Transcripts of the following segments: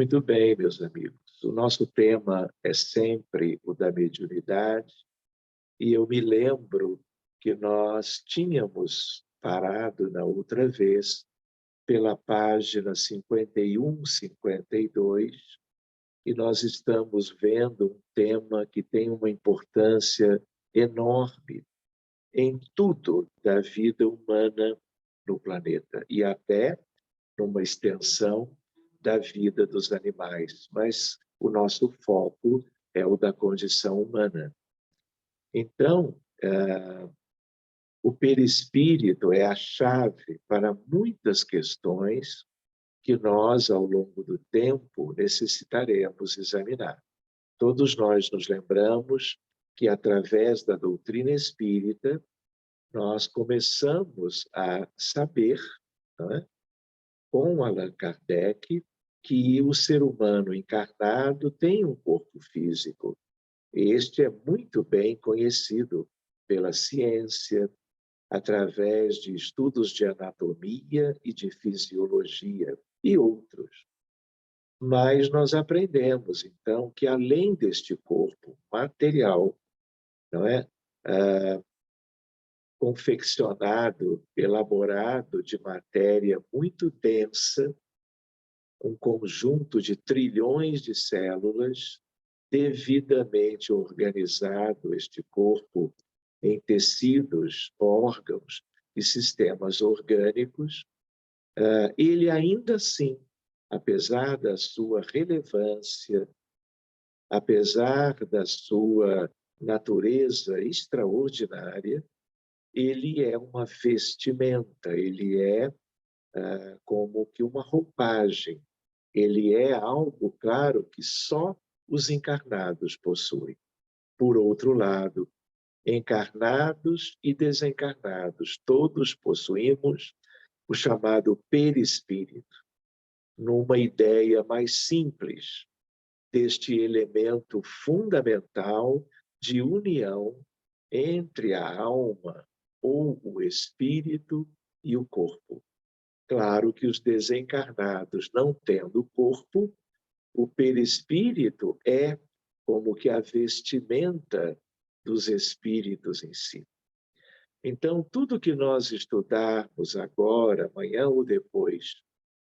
Muito bem, meus amigos. O nosso tema é sempre o da mediunidade, e eu me lembro que nós tínhamos parado na outra vez pela página 51, 52, e nós estamos vendo um tema que tem uma importância enorme em tudo da vida humana no planeta, e até numa extensão da vida dos animais, mas o nosso foco é o da condição humana. Então, o perispírito é a chave para muitas questões que nós, ao longo do tempo, necessitaremos examinar. Todos nós nos lembramos que, através da doutrina espírita, nós começamos a saber, não é? Com Allan Kardec, que o ser humano encarnado tem um corpo físico. Este é muito bem conhecido pela ciência, através de estudos de anatomia e de fisiologia e outros. Mas nós aprendemos, então, que além deste corpo material, não é? Confeccionado, elaborado de matéria muito densa, um conjunto de trilhões de células, devidamente organizado este corpo em tecidos, órgãos e sistemas orgânicos, ele ainda assim, apesar da sua relevância, apesar da sua natureza extraordinária, ele é uma vestimenta, ele é como que uma roupagem. Ele é algo, claro, que só os encarnados possuem. Por outro lado, encarnados e desencarnados, todos possuímos o chamado perispírito, numa ideia mais simples deste elemento fundamental de união entre a alma ou o espírito e o corpo. Claro que os desencarnados, não tendo corpo, o perispírito é como que a vestimenta dos espíritos em si. Então, tudo que nós estudarmos agora, amanhã ou depois,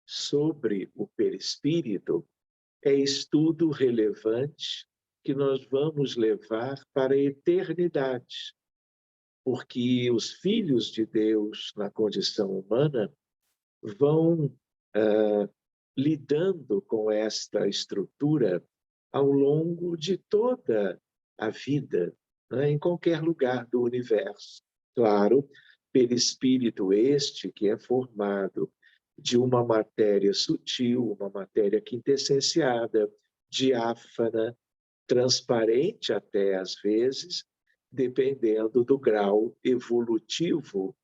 sobre o perispírito, é estudo relevante que nós vamos levar para a eternidade, porque os filhos de Deus na condição humana vão lidando com esta estrutura ao longo de toda a vida, né, em qualquer lugar do universo. Claro, perispírito este que é formado de uma matéria sutil, uma matéria quintessenciada, diáfana, transparente até às vezes, dependendo do grau evolutivo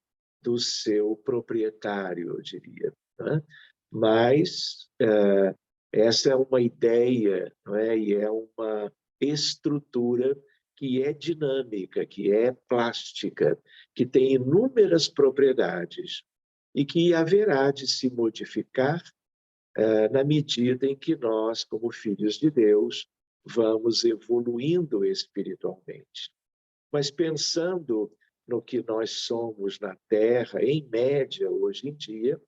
do seu proprietário, eu diria, né? Mas essa é uma ideia, não é? E é uma estrutura que é dinâmica, que é plástica, que tem inúmeras propriedades e que haverá de se modificar na medida em que nós, como filhos de Deus, vamos evoluindo espiritualmente. Mas pensando no que nós somos na Terra, em média, hoje em dia,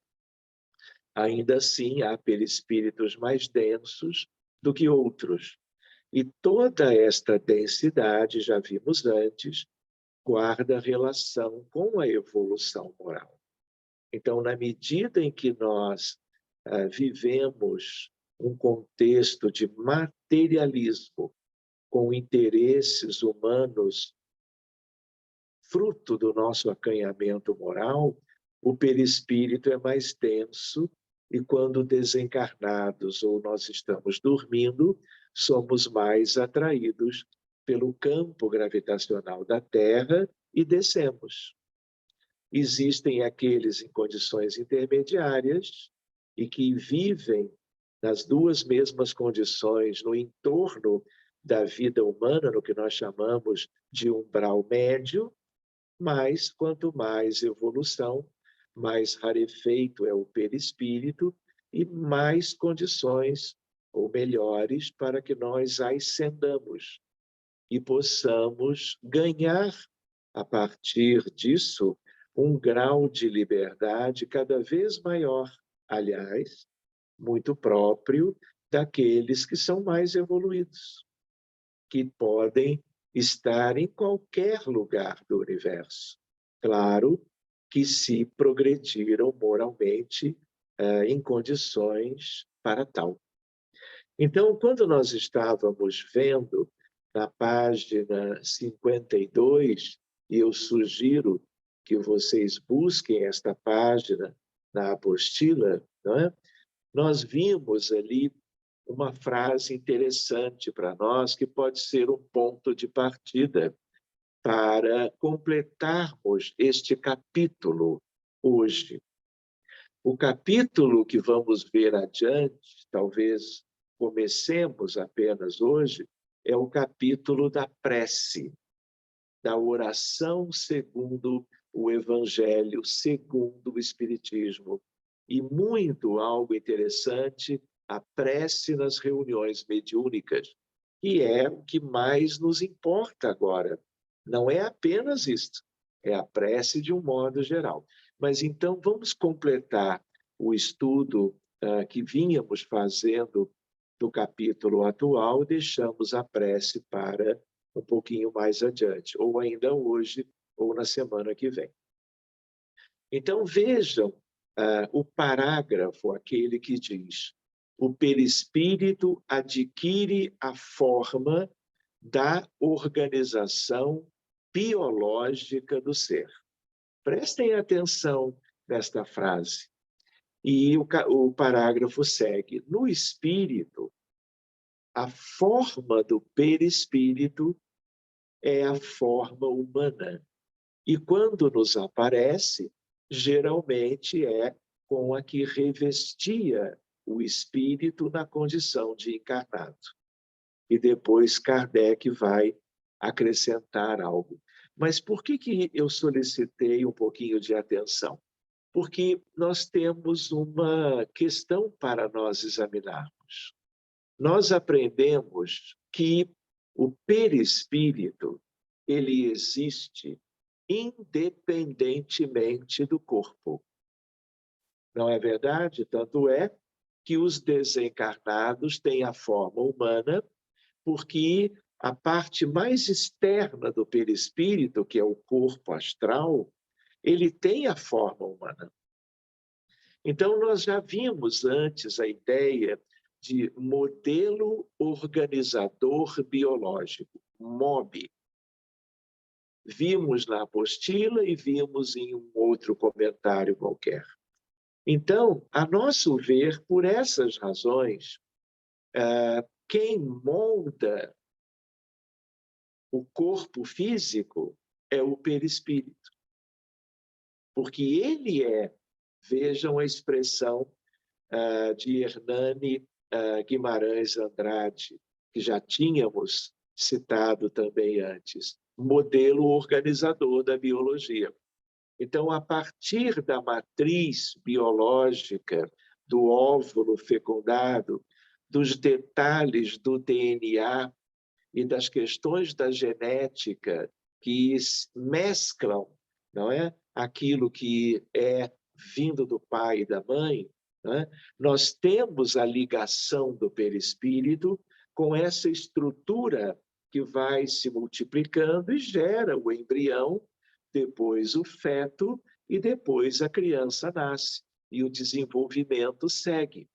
ainda assim há perispíritos mais densos do que outros. E toda esta densidade, já vimos antes, guarda relação com a evolução moral. Então, na medida em que nós vivemos um contexto de materialismo, com interesses humanos fruto do nosso acanhamento moral, o perispírito é mais denso e quando desencarnados ou nós estamos dormindo, somos mais atraídos pelo campo gravitacional da Terra e descemos. Existem aqueles em condições intermediárias e que vivem nas duas mesmas condições no entorno da vida humana, no que nós chamamos de umbral médio, mas quanto mais evolução, mais rarefeito é o perispírito e mais condições ou melhores para que nós ascendamos e possamos ganhar, a partir disso, um grau de liberdade cada vez maior, aliás, muito próprio daqueles que são mais evoluídos, que podem estar em qualquer lugar do universo. Claro que se progrediram moralmente em condições para tal. Então, quando nós estávamos vendo na página 52, e eu sugiro que vocês busquem esta página na apostila, não é? Nós vimos ali uma frase interessante para nós, que pode ser um ponto de partida para completarmos este capítulo hoje. O capítulo que vamos ver adiante, talvez comecemos apenas hoje, é o capítulo da prece, da oração segundo o Evangelho, segundo o Espiritismo. E muito algo interessante, a prece nas reuniões mediúnicas, que é o que mais nos importa agora. Não é apenas isto, é a prece de um modo geral. Mas então vamos completar o estudo que vínhamos fazendo do capítulo atual, deixamos a prece para um pouquinho mais adiante, ou ainda hoje, ou na semana que vem. Então vejam o parágrafo, aquele que diz: o perispírito adquire a forma da organização biológica do ser. Prestem atenção nesta frase. E o parágrafo segue: no espírito, a forma do perispírito é a forma humana. E quando nos aparece, geralmente é com a que revestia o espírito na condição de encarnado. E depois Kardec vai acrescentar algo. Mas por que eu solicitei um pouquinho de atenção? Porque nós temos uma questão para nós examinarmos. Nós aprendemos que o perispírito, ele existe independentemente do corpo. Não é verdade? Tanto é que os desencarnados têm a forma humana, porque a parte mais externa do perispírito, que é o corpo astral, ele tem a forma humana. Então, nós já vimos antes a ideia de modelo organizador biológico, MOB. Vimos na apostila e vimos em um outro comentário qualquer. Então, a nosso ver, por essas razões, quem molda o corpo físico é o perispírito. Porque ele é, vejam a expressão de Hernani Guimarães Andrade, que já tínhamos citado também antes, modelo organizador da biologia. Então, a partir da matriz biológica do óvulo fecundado, dos detalhes do DNA e das questões da genética que mesclam, não é, aquilo que é vindo do pai e da mãe, né? Nós temos a ligação do perispírito com essa estrutura que vai se multiplicando e gera o embrião, depois o feto e depois a criança nasce e o desenvolvimento segue.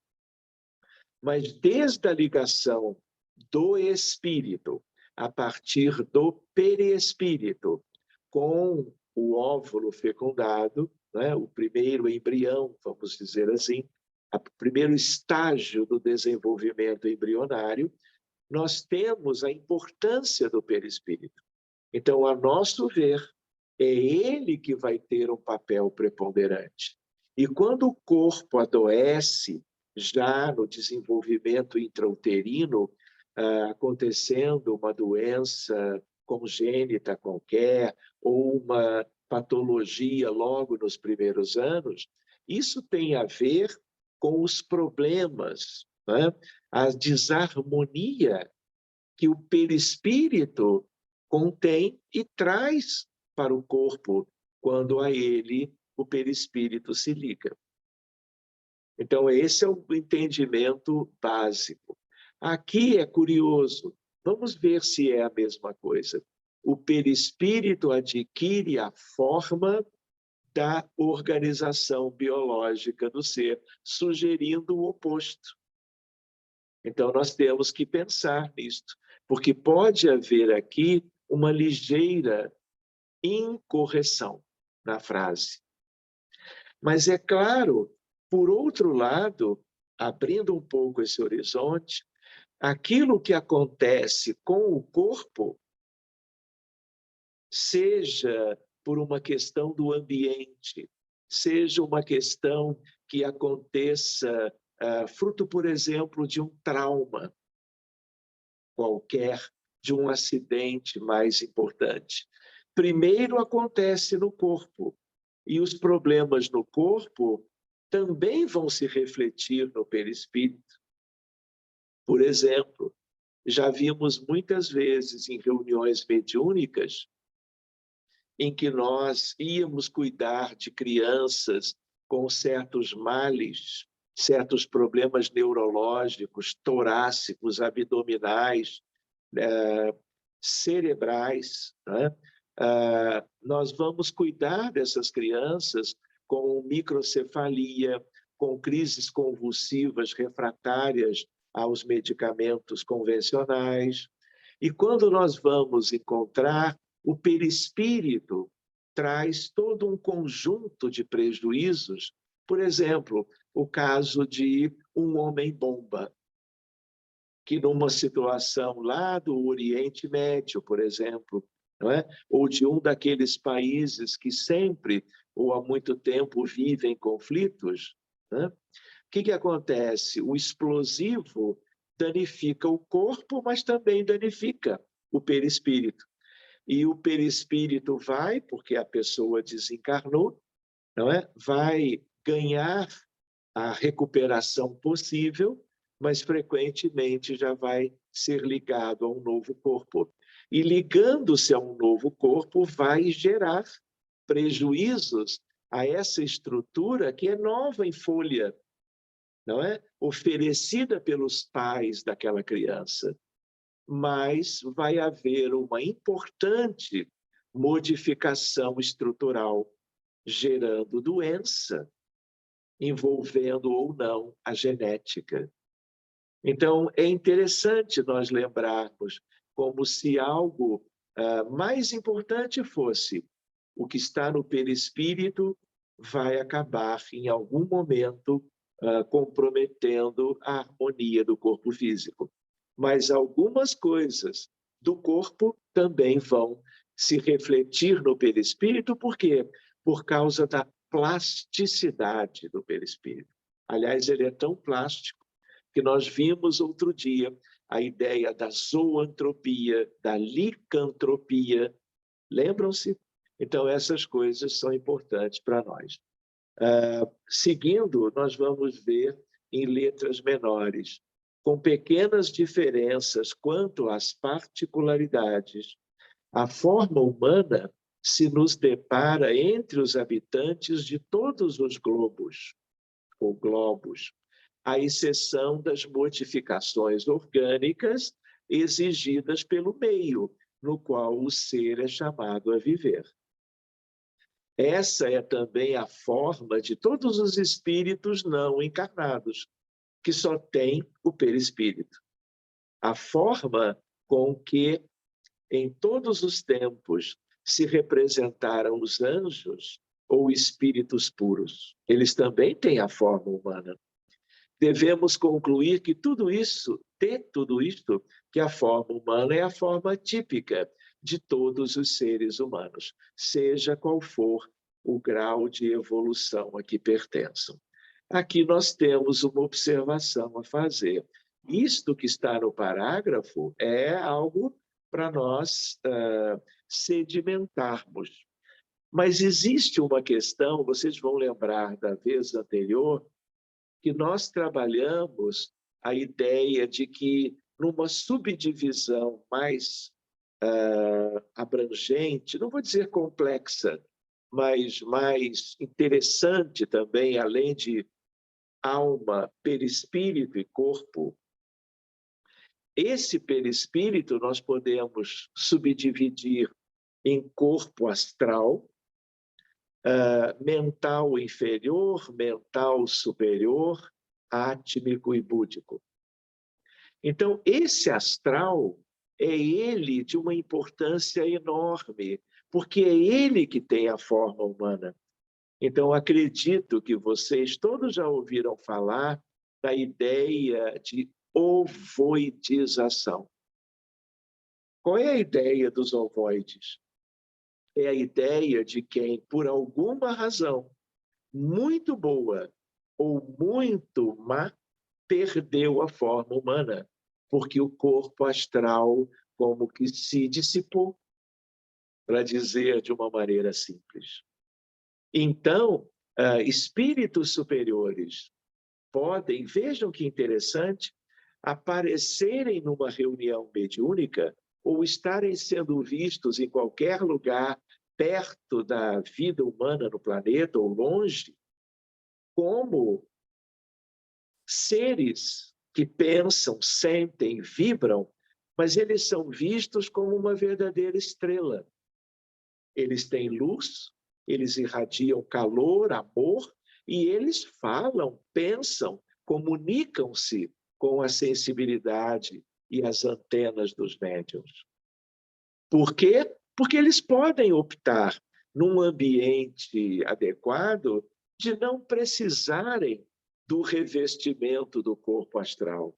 Mas desde a ligação do espírito, a partir do perispírito, com o óvulo fecundado, né, o primeiro embrião, vamos dizer assim, o primeiro estágio do desenvolvimento embrionário, nós temos a importância do perispírito. Então, a nosso ver, é ele que vai ter um papel preponderante. E quando o corpo adoece, já no desenvolvimento intrauterino, acontecendo uma doença congênita qualquer, ou uma patologia logo nos primeiros anos, isso tem a ver com os problemas né? A desarmonia que o perispírito contém e traz para o corpo quando a ele o perispírito se liga. Então, esse é o entendimento básico. Aqui é curioso, vamos ver se é a mesma coisa. O perispírito adquire a forma da organização biológica do ser, sugerindo o oposto. Então, nós temos que pensar nisto, porque pode haver aqui uma ligeira incorreção na frase. Mas é claro, por outro lado, abrindo um pouco esse horizonte, aquilo que acontece com o corpo, seja por uma questão do ambiente, seja uma questão que aconteça fruto, por exemplo, de um trauma qualquer, de um acidente mais importante. Primeiro acontece no corpo, e os problemas no corpo também vão se refletir no perispírito. Por exemplo, já vimos muitas vezes em reuniões mediúnicas em que nós íamos cuidar de crianças com certos males, certos problemas neurológicos, torácicos, abdominais, cerebrais, né? Nós vamos cuidar dessas crianças com microcefalia, com crises convulsivas refratárias aos medicamentos convencionais. E quando nós vamos encontrar, o perispírito traz todo um conjunto de prejuízos. Por exemplo, o caso de um homem-bomba, que numa situação lá do Oriente Médio, por exemplo, não é? Ou de um daqueles países que sempre ou há muito tempo vivem conflitos, né? O que acontece? O explosivo danifica o corpo, mas também danifica o perispírito. E o perispírito vai, porque a pessoa desencarnou, não é? Vai ganhar a recuperação possível, mas frequentemente já vai ser ligado a um novo corpo. E ligando-se a um novo corpo vai gerar prejuízos a essa estrutura que é nova em folha, não é? Oferecida pelos pais daquela criança. Mas vai haver uma importante modificação estrutural, gerando doença, envolvendo ou não a genética. Então, é interessante nós lembrarmos como se algo mais importante fosse o que está no perispírito vai acabar, em algum momento, comprometendo a harmonia do corpo físico. Mas algumas coisas do corpo também vão se refletir no perispírito, por quê? Por causa da plasticidade do perispírito. Aliás, ele é tão plástico que nós vimos outro dia a ideia da zoantropia, da licantropia. Lembram-se? Então, essas coisas são importantes para nós. Seguindo, nós vamos ver em letras menores, com pequenas diferenças quanto às particularidades, a forma humana se nos depara entre os habitantes de todos os globos, ou globos, à exceção das modificações orgânicas exigidas pelo meio no qual o ser é chamado a viver. Essa é também a forma de todos os espíritos não encarnados, que só têm o perispírito. A forma com que, em todos os tempos, se representaram os anjos ou espíritos puros. Eles também têm a forma humana. Devemos concluir que tudo isto, que a forma humana é a forma típica de todos os seres humanos, seja qual for o grau de evolução a que pertençam. Aqui nós temos uma observação a fazer. Isto que está no parágrafo é algo para nós sedimentarmos. Mas existe uma questão, vocês vão lembrar da vez anterior, que nós trabalhamos a ideia de que, numa subdivisão mais abrangente, não vou dizer complexa, mas mais interessante também, além de alma, perispírito e corpo, esse perispírito nós podemos subdividir em corpo astral, mental inferior, mental superior, átmico e búdico. Então, esse astral é ele de uma importância enorme, porque é ele que tem a forma humana. Então, acredito que vocês todos já ouviram falar da ideia de ovoidização. Qual é a ideia dos ovoides? É a ideia de quem, por alguma razão muito boa ou muito má, perdeu a forma humana, porque o corpo astral como que se dissipou, para dizer de uma maneira simples. Então, espíritos superiores podem, vejam que interessante, aparecerem numa reunião mediúnica ou estarem sendo vistos em qualquer lugar perto da vida humana no planeta ou longe, como seres que pensam, sentem, vibram, mas eles são vistos como uma verdadeira estrela. Eles têm luz, eles irradiam calor, amor, e eles falam, pensam, comunicam-se com a sensibilidade e as antenas dos médiuns. Por quê? Porque eles podem optar, num ambiente adequado, de não precisarem do revestimento do corpo astral.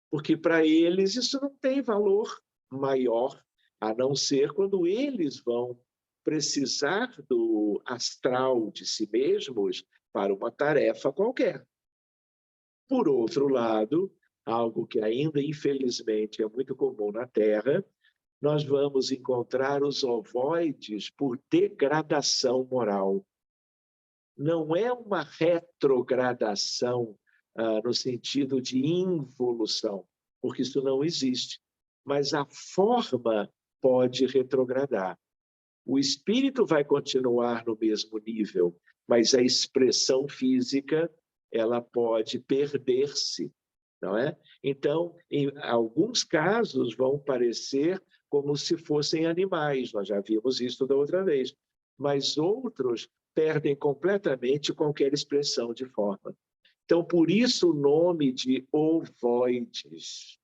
Porque para eles isso não tem valor maior, a não ser quando eles vão precisar do astral de si mesmos para uma tarefa qualquer. Por outro lado, algo que ainda infelizmente é muito comum na Terra, nós vamos encontrar os ovoides por degradação moral. Não é uma retrogradação no sentido de involução, porque isso não existe. Mas a forma pode retrogradar. O espírito vai continuar no mesmo nível, mas a expressão física ela pode perder-se, não é? Então, em alguns casos, vão parecer como se fossem animais, nós já vimos isso da outra vez, mas outros perdem completamente qualquer expressão de forma. Então, por isso o nome de ovoides,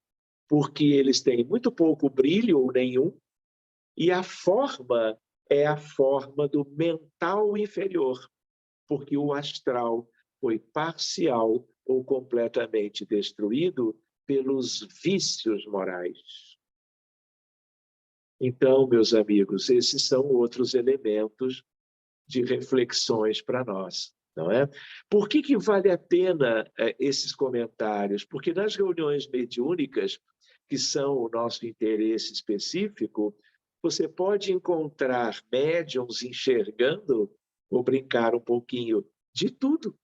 porque eles têm muito pouco brilho ou nenhum, e a forma é a forma do mental inferior, porque o astral foi parcial ou completamente destruído pelos vícios morais. Então, meus amigos, esses são outros elementos de reflexões para nós, não é? Por que vale a pena esses comentários? Porque nas reuniões mediúnicas, que são o nosso interesse específico, você pode encontrar médiums enxergando, vou brincar um pouquinho, de tudo.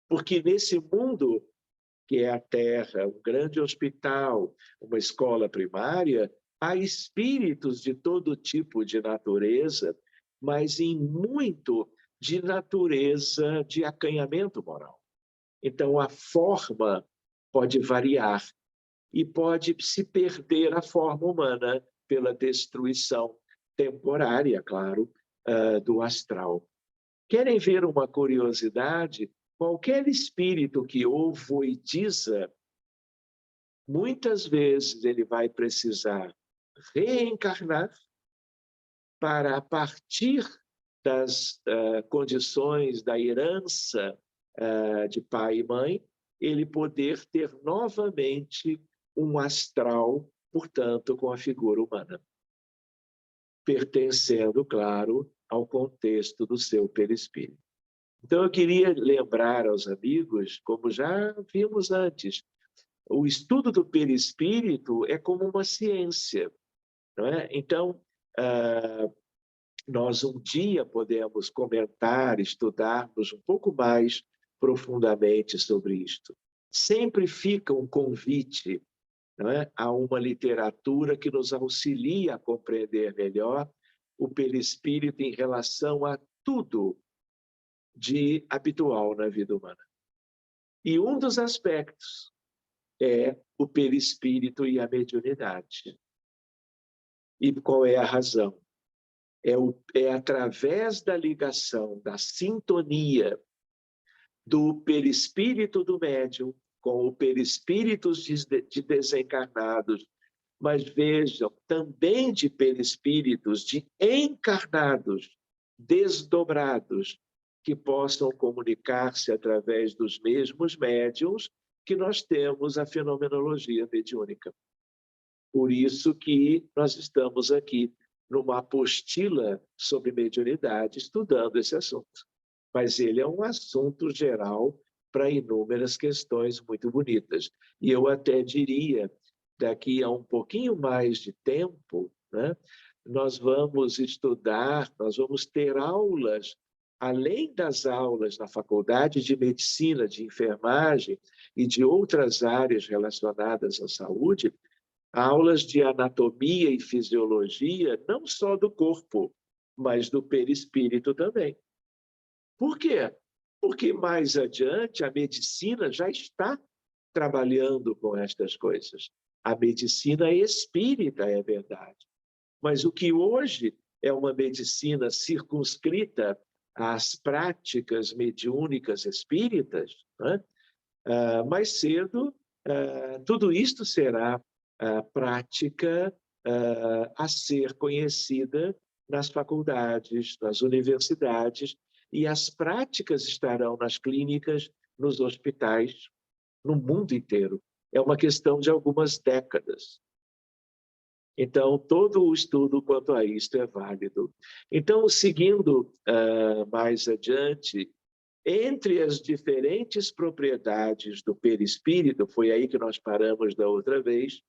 Porque nesse mundo que é a Terra, um grande hospital, uma escola primária, há espíritos de todo tipo de natureza, mas em muito de natureza de acanhamento moral. Então, a forma pode variar e pode se perder a forma humana pela destruição temporária, claro, do astral. Querem ver uma curiosidade? Qualquer espírito que ovoidiza, muitas vezes ele vai precisar reencarnar para, a partir das condições da herança de pai e mãe, ele poder ter novamente um astral, portanto, com a figura humana, pertencendo, claro, ao contexto do seu perispírito. Então, eu queria lembrar aos amigos, como já vimos antes, o estudo do perispírito é como uma ciência, não é? Então, nós um dia podemos comentar, estudarmos um pouco mais profundamente sobre isto. sempre fica um convite, não é, a uma literatura que nos auxilia a compreender melhor o perispírito em relação a tudo de habitual na vida humana. E um dos aspectos é o perispírito e a mediunidade. E qual é a razão? É através da ligação, da sintonia do perispírito do médium com o perispírito de desencarnados, mas vejam, também de perispíritos de encarnados, desdobrados, que possam comunicar-se através dos mesmos médiuns, que nós temos a fenomenologia mediúnica. Por isso que nós estamos aqui numa apostila sobre mediunidade, estudando esse assunto. Mas ele é um assunto geral para inúmeras questões muito bonitas. E eu até diria, daqui a um pouquinho mais de tempo, né, nós vamos estudar, nós vamos ter aulas, além das aulas na Faculdade de Medicina, de Enfermagem e de outras áreas relacionadas à saúde, aulas de anatomia e fisiologia, não só do corpo, mas do perispírito também. Por quê? Porque mais adiante a medicina já está trabalhando com estas coisas. A medicina espírita, é verdade. Mas o que hoje é uma medicina circunscrita às práticas mediúnicas espíritas, né? Mais cedo, tudo isto será prática a ser conhecida nas faculdades, nas universidades, e as práticas estarão nas clínicas, nos hospitais, no mundo inteiro. É uma questão de algumas décadas. Então, todo o estudo quanto a isto é válido. Então, seguindo mais adiante, entre as diferentes propriedades do perispírito, foi aí que nós paramos da outra vez,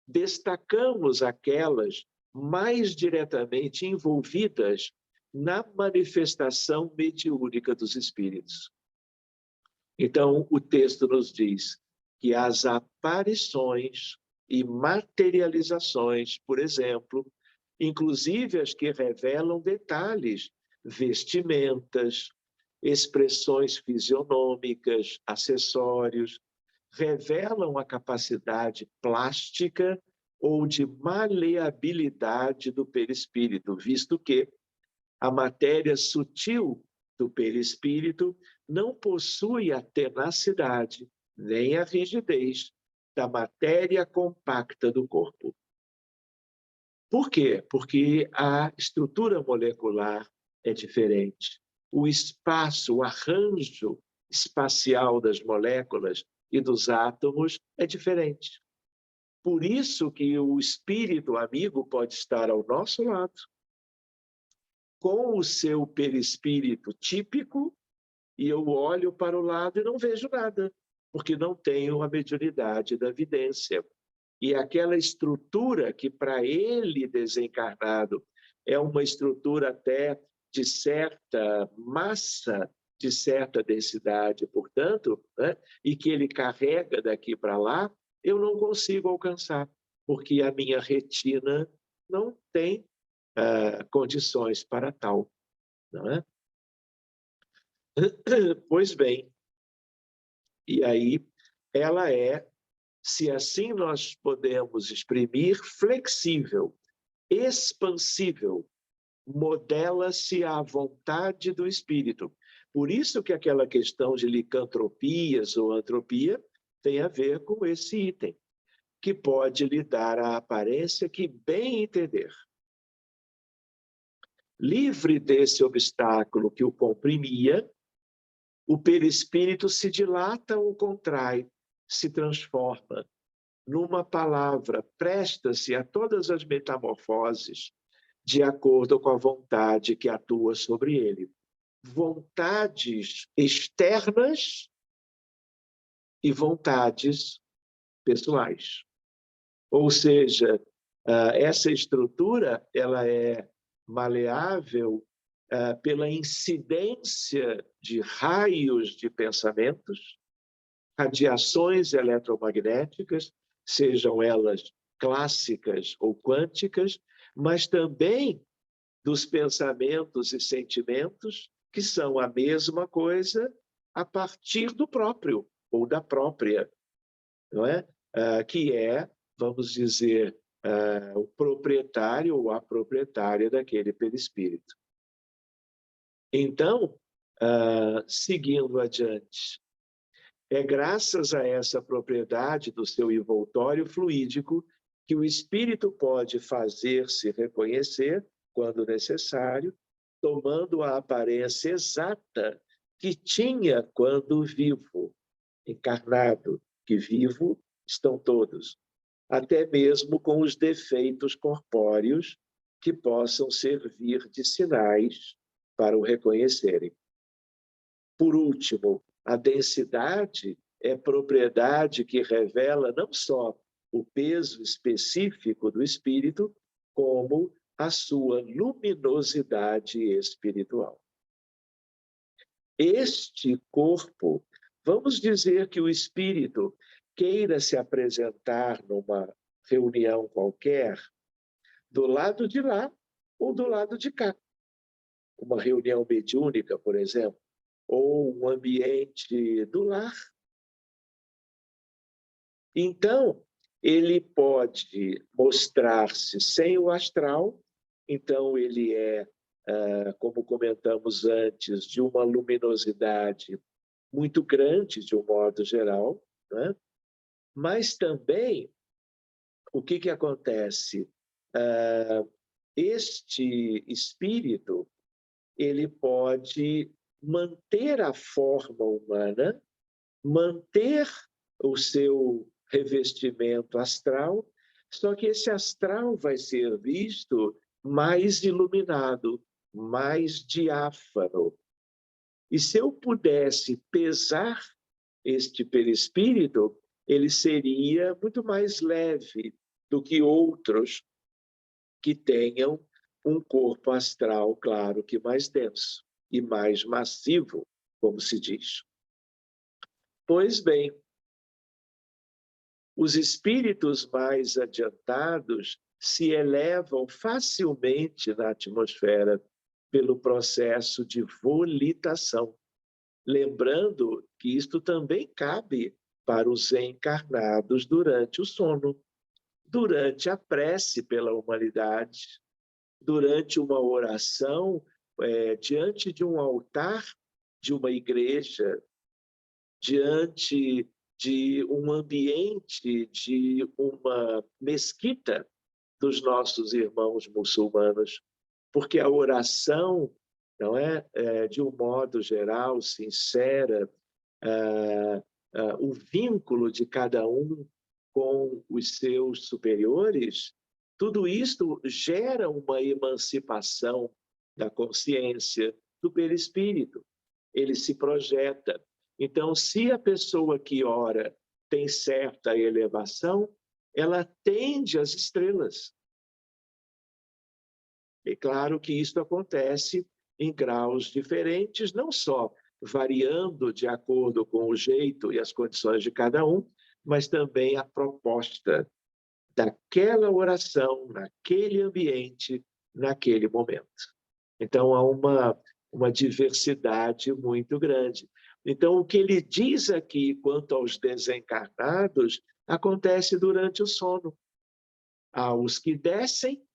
destacamos aquelas mais diretamente envolvidas na manifestação mediúnica dos espíritos. Então, o texto nos diz que as aparições e materializações, por exemplo, inclusive as que revelam detalhes, vestimentas, expressões fisionômicas, acessórios, revelam a capacidade plástica ou de maleabilidade do perispírito, visto que a matéria sutil do perispírito não possui a tenacidade nem a rigidez da matéria compacta do corpo. Por quê? Porque a estrutura molecular é diferente. O espaço, o arranjo espacial das moléculas e dos átomos é diferente. Por isso que o espírito amigo pode estar ao nosso lado, com o seu perispírito típico, e eu olho para o lado e não vejo nada, porque não tenho a mediunidade da vidência. E aquela estrutura que para ele desencarnado é uma estrutura até de certa massa, de certa densidade, portanto, né, e que ele carrega daqui para lá, eu não consigo alcançar, porque a minha retina não tem condições para tal. Não é? Pois bem, e aí ela é, se assim nós podemos exprimir, flexível, expansível, modela-se à vontade do espírito. Por isso que aquela questão de licantropias ou antropia tem a ver com esse item, que pode lhe dar a aparência que bem entender. Livre desse obstáculo que o comprimia, o perispírito se dilata ou contrai, se transforma. Numa palavra, presta-se a todas as metamorfoses de acordo com a vontade que atua sobre ele. Vontades externas e vontades pessoais. Ou seja, essa estrutura ela é maleável pela incidência de raios de pensamentos radiações eletromagnéticas, sejam elas clássicas ou quânticas, mas também dos pensamentos e sentimentos, que são a mesma coisa a partir do próprio, ou da própria, não é? Que é, vamos dizer, o proprietário ou a proprietária daquele perispírito. Então, seguindo adiante, é graças a essa propriedade do seu envoltório fluídico que o espírito pode fazer-se reconhecer, quando necessário, tomando a aparência exata que tinha quando vivo, encarnado, que vivo estão todos, até mesmo com os defeitos corpóreos que possam servir de sinais para o reconhecerem. Por último, a densidade é propriedade que revela não só o peso específico do espírito, como a sua luminosidade espiritual. Este corpo, vamos dizer que o espírito queira se apresentar numa reunião qualquer, do lado de lá ou do lado de cá. Uma reunião mediúnica, por exemplo, ou um ambiente do lar. Então, ele pode mostrar-se sem o astral, então ele é, como comentamos antes, de uma luminosidade muito grande, de um modo geral, né? Mas também, o que acontece? Este espírito, ele pode manter a forma humana, manter o seu revestimento astral, só que esse astral vai ser visto mais iluminado, mais diáfano. E se eu pudesse pesar este perispírito, ele seria muito mais leve do que outros que tenham um corpo astral, claro que mais denso e mais massivo, como se diz. Pois bem, os espíritos mais adiantados se elevam facilmente na atmosfera pelo processo de volitação. Lembrando que isto também cabe para os encarnados durante o sono, durante a prece pela humanidade, durante uma oração, diante de um altar de uma igreja, diante de um ambiente, de uma mesquita dos nossos irmãos muçulmanos, porque a oração, não é, de um modo geral, sincera, o vínculo de cada um com os seus superiores, tudo isto gera uma emancipação da consciência, do perispírito. Ele se projeta. Então, se a pessoa que ora tem certa elevação, ela tende às estrelas. É claro que isso acontece em graus diferentes, não só variando de acordo com o jeito e as condições de cada um, mas também a proposta daquela oração, naquele ambiente, naquele momento. Então, há uma diversidade muito grande. Então, o que ele diz aqui quanto aos desencarnados acontece durante o sono. Há os que descem,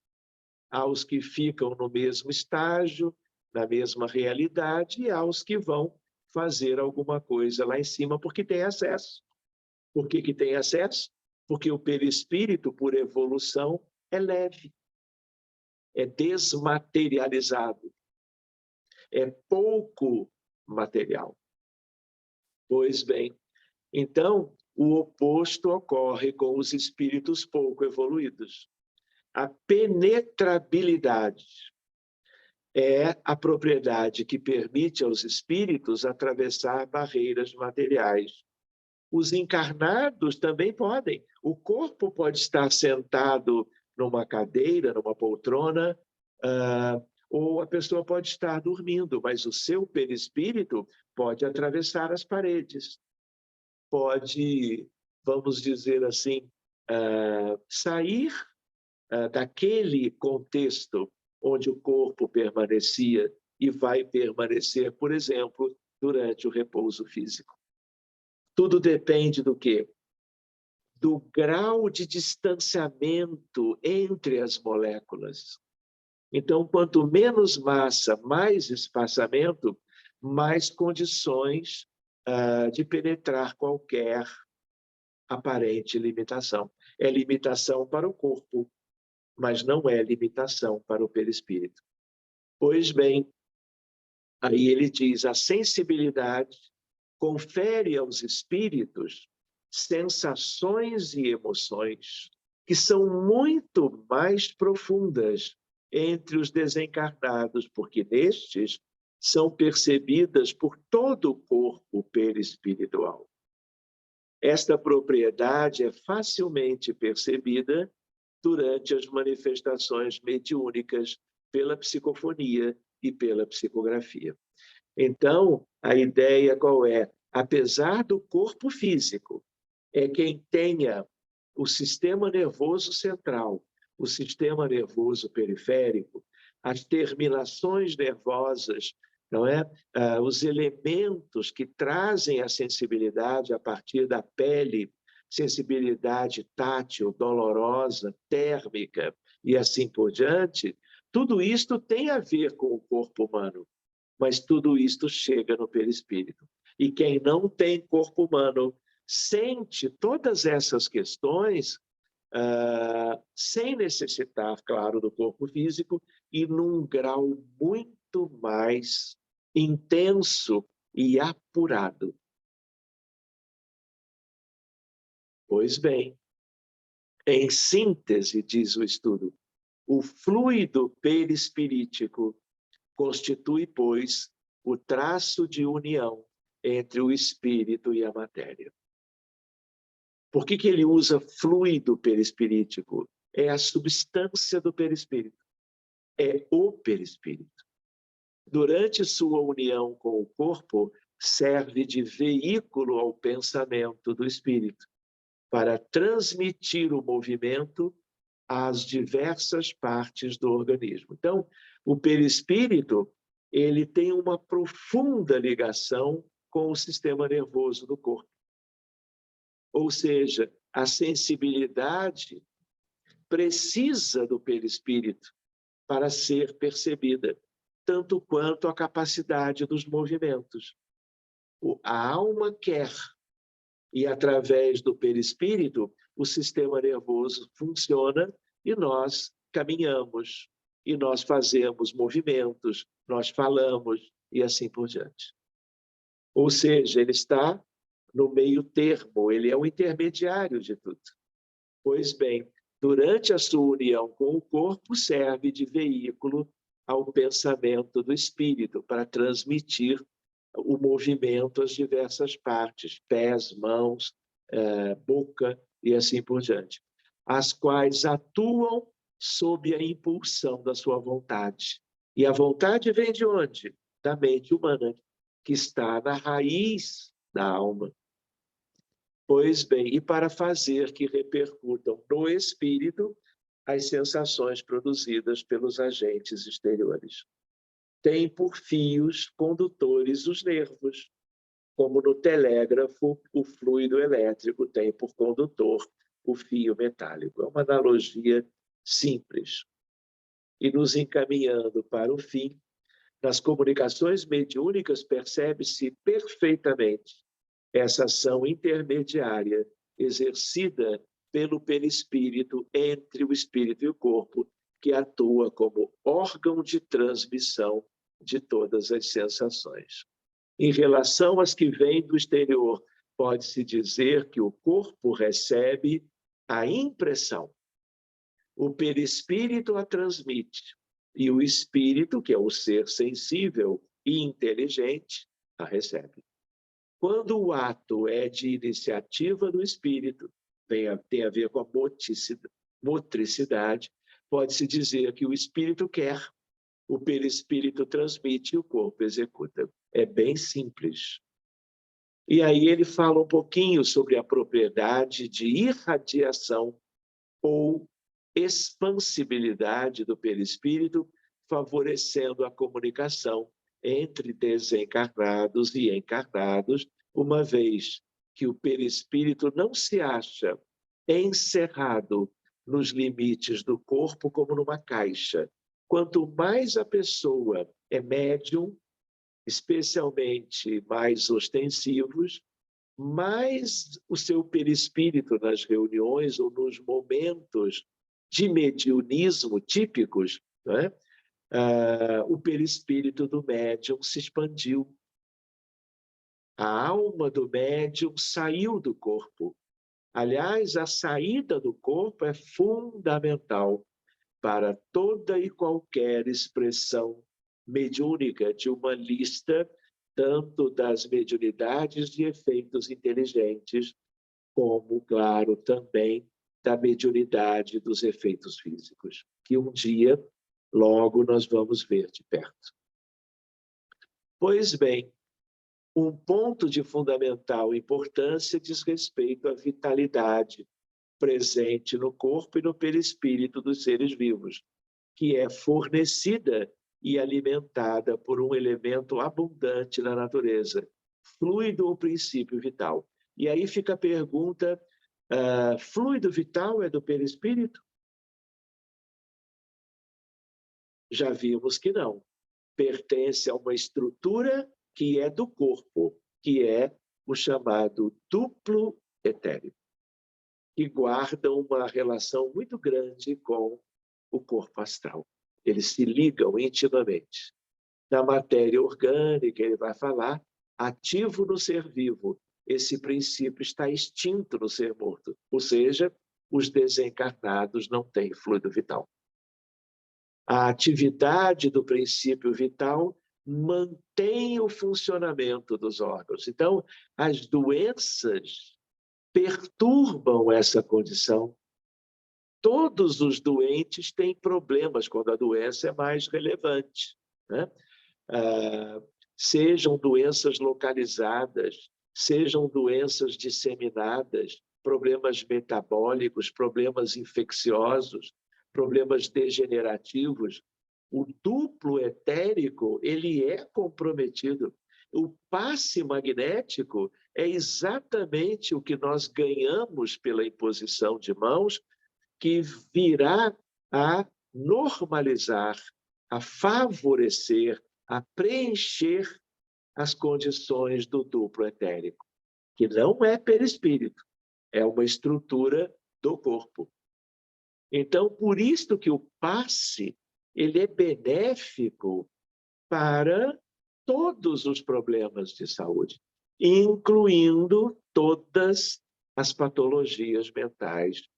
há os que ficam no mesmo estágio, na mesma realidade, e há os que vão fazer alguma coisa lá em cima porque tem acesso. Por que tem acesso? Porque o perispírito, por evolução, é leve, é desmaterializado, é pouco material. Pois bem, então, o oposto ocorre com os espíritos pouco evoluídos. A penetrabilidade é a propriedade que permite aos espíritos atravessar barreiras materiais. Os encarnados também podem. O corpo pode estar sentado numa cadeira, numa poltrona, ou a pessoa pode estar dormindo, mas o seu perispírito pode atravessar as paredes. pode, vamos dizer assim, sair daquele contexto onde o corpo permanecia e vai permanecer, por exemplo, durante o repouso físico. Tudo depende do quê? Do grau de distanciamento entre as moléculas. Então, quanto menos massa, mais espaçamento, mais condições de penetrar qualquer aparente limitação. É limitação para o corpo, mas não é limitação para o perispírito. Pois bem, aí ele diz, a sensibilidade confere aos espíritos sensações e emoções que são muito mais profundas entre os desencarnados, porque nestes são percebidas por todo o corpo perispiritual. Esta propriedade é facilmente percebida durante as manifestações mediúnicas pela psicofonia e pela psicografia. Então, a ideia qual é? Apesar do corpo físico, é quem tenha o sistema nervoso central, o sistema nervoso periférico, as terminações nervosas, não é? Os elementos que trazem a sensibilidade a partir da pele, sensibilidade tátil, dolorosa, térmica e assim por diante, tudo isto tem a ver com o corpo humano, mas tudo isto chega no perispírito. E quem não tem corpo humano sente todas essas questões sem necessitar, claro, do corpo físico e num grau muito mais intenso e apurado. Pois bem, em síntese, diz o estudo, o fluido perispirítico constitui, pois, o traço de união entre o espírito e a matéria. Por que ele usa fluido perispirítico? É a substância do perispírito, é o perispírito. Durante sua união com o corpo, serve de veículo ao pensamento do espírito, para transmitir o movimento às diversas partes do organismo. Então, o perispírito, ele tem uma profunda ligação com o sistema nervoso do corpo. Ou seja, a sensibilidade precisa do perispírito para ser percebida, tanto quanto a capacidade dos movimentos. A alma quer, e através do perispírito, o sistema nervoso funciona e nós caminhamos, e nós fazemos movimentos, nós falamos e assim por diante. Ou seja, ele está no meio termo, ele é o intermediário de tudo. Pois bem, durante a sua união com o corpo, serve de veículo ao pensamento do espírito, para transmitir o movimento às diversas partes, pés, mãos, boca e assim por diante, as quais atuam sob a impulsão da sua vontade. E a vontade vem de onde? Da mente humana, que está na raiz da alma. Pois bem, e para fazer que repercutam no espírito as sensações produzidas pelos agentes exteriores. Tem por fios condutores os nervos, como no telégrafo o fluido elétrico tem por condutor o fio metálico. É uma analogia simples. E nos encaminhando para o fim, nas comunicações mediúnicas percebe-se perfeitamente essa ação intermediária exercida pelo perispírito entre o espírito e o corpo, que atua como órgão de transmissão de todas as sensações. Em relação às que vêm do exterior, pode-se dizer que o corpo recebe a impressão, o perispírito a transmite, e o espírito, que é o ser sensível e inteligente, a recebe. Quando o ato é de iniciativa do espírito, tem a ver com a motricidade, pode-se dizer que o espírito quer, o perispírito transmite e o corpo executa. É bem simples. E aí ele fala um pouquinho sobre a propriedade de irradiação ou expansibilidade do perispírito, favorecendo a comunicação entre desencarnados e encarnados, uma vez que o perispírito não se acha encerrado nos limites do corpo como numa caixa. Quanto mais a pessoa é médium, especialmente mais ostensivos, mais o seu perispírito nas reuniões ou nos momentos de mediunismo típicos, né? O perispírito do médium se expandiu. A alma do médium saiu do corpo. Aliás, a saída do corpo é fundamental para toda e qualquer expressão mediúnica de uma lista, tanto das mediunidades de efeitos inteligentes, como, claro, também da mediunidade dos efeitos físicos, que um dia, logo, nós vamos ver de perto. Pois bem, um ponto de fundamental importância diz respeito à vitalidade presente no corpo e no perispírito dos seres vivos, que é fornecida e alimentada por um elemento abundante na natureza, fluido ou princípio vital. E aí fica a pergunta, fluido vital é do perispírito? Já vimos que não. Pertence a uma estrutura que é do corpo, que é o chamado duplo etérico, que guarda uma relação muito grande com o corpo astral. Eles se ligam intimamente. Na matéria orgânica, ele vai falar, ativo no ser vivo. Esse princípio está extinto no ser morto. Ou seja, os desencarnados não têm fluido vital. A atividade do princípio vital mantém o funcionamento dos órgãos. Então, as doenças perturbam essa condição. Todos os doentes têm problemas quando a doença é mais relevante, né? Sejam doenças localizadas, sejam doenças disseminadas, problemas metabólicos, problemas infecciosos, problemas degenerativos. O duplo etérico, ele é comprometido. O passe magnético é exatamente o que nós ganhamos pela imposição de mãos, que virá a normalizar, a favorecer, a preencher as condições do duplo etérico, que não é perispírito, é uma estrutura do corpo. Então, por isso que o passe, ele é benéfico para todos os problemas de saúde, incluindo todas as patologias mentais,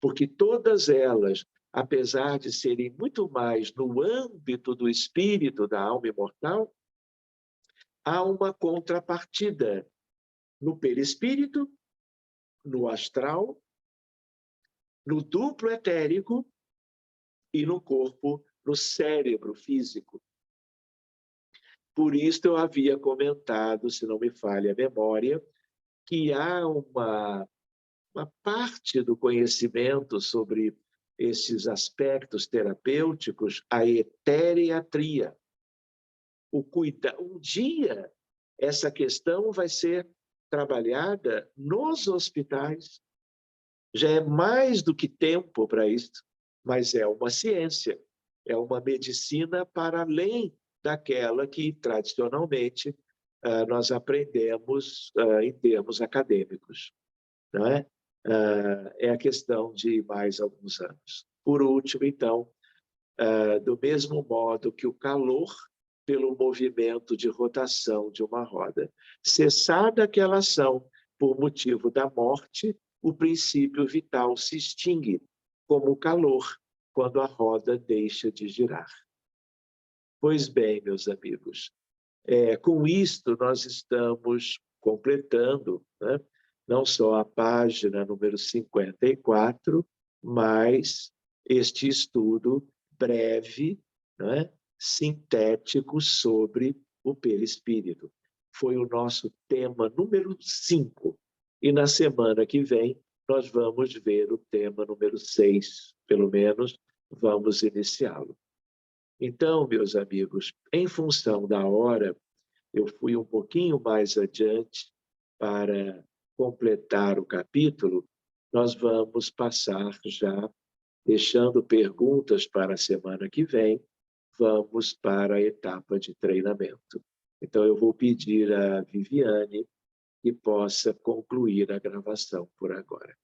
porque todas elas, apesar de serem muito mais no âmbito do espírito da alma imortal, há uma contrapartida no perispírito, no astral, no duplo etérico e no corpo, no cérebro físico. Por isso eu havia comentado, se não me falha a memória, que há uma parte do conhecimento sobre esses aspectos terapêuticos, a eteriatria. Um dia, essa questão vai ser trabalhada nos hospitais. Já é mais do que tempo para isso, mas é uma ciência, é uma medicina para além daquela que, tradicionalmente, nós aprendemos em termos acadêmicos, não é? É a questão de mais alguns anos. Por último, então, do mesmo modo que o calor pelo movimento de rotação de uma roda, cessada aquela ação por motivo da morte, o princípio vital se extingue, como o calor, quando a roda deixa de girar. Pois bem, meus amigos, com isto nós estamos completando, né, não só a página número 54, mas este estudo breve, né, sintético sobre o perispírito. foi o nosso tema número 5. E na semana que vem, nós vamos ver o tema número 6, pelo menos, vamos iniciá-lo. Então, meus amigos, em função da hora, eu fui um pouquinho mais adiante para completar o capítulo. Nós vamos passar já, deixando perguntas para a semana que vem, vamos para a etapa de treinamento. Então, eu vou pedir a Viviane que possa concluir a gravação por agora.